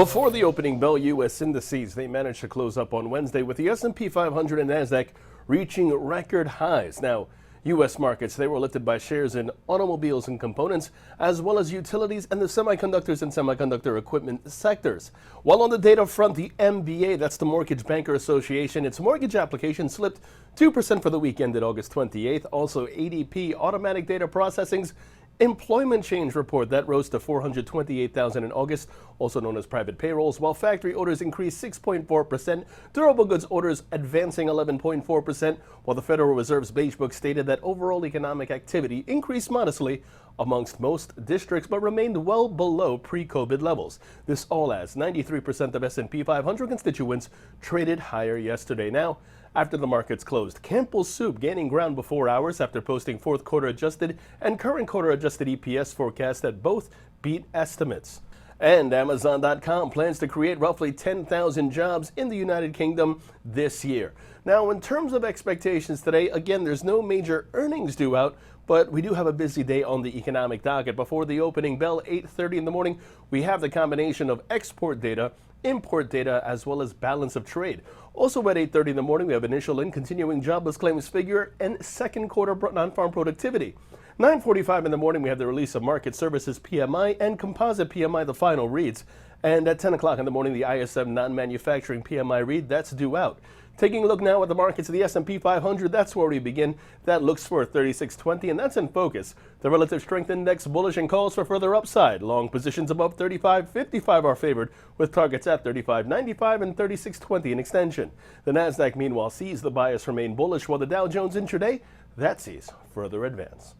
Before the opening bell, U.S. indices, they managed to close up on Wednesday with the SP 500 and NASDAQ reaching record highs. Now, U.S. markets, they were lifted by shares in automobiles and components, as well as utilities and the semiconductors and semiconductor equipment sectors. While on the data front, the MBA, that's the Mortgage Banker Association, its mortgage application slipped 2% for the week ended August 28th. Also, ADP, Automatic Data Processing's employment change report that rose to 428,000 in August, also known as private payrolls, while factory orders increased 6.4%, durable goods orders advancing 11.4%, while the Federal Reserve's Beige Book stated that overall economic activity increased modestly amongst most districts but remained well below pre-COVID levels. This all as 93% of S&P 500 constituents traded higher yesterday. Now, after the markets closed, Campbell's Soup gaining ground before hours after posting fourth quarter adjusted and current quarter adjusted EPS forecasts that both beat estimates. And Amazon.com plans to create roughly 10,000 jobs in the United Kingdom this year. Now, in terms of expectations today, again, there's no major earnings due out, but we do have a busy day on the economic docket. Before the opening bell, 8:30 in the morning, we have the combination of export data, import data, as well as balance of trade. Also at 8:30 in the morning, we have initial and continuing jobless claims figure and second quarter non-farm productivity. 9:45 in the morning, we have the release of market services PMI and composite PMI, the final reads. And at 10 o'clock in the morning, the ISM non-manufacturing PMI read, that's due out. Taking a look now at the markets of the S&P 500, that's where we begin. That looks for 3620, and that's in focus. The relative strength index bullish and calls for further upside. Long positions above 35.55 are favored, with targets at 35.95 and 3620 in extension. The NASDAQ, meanwhile, sees the bias remain bullish, while the Dow Jones intraday, that sees further advance.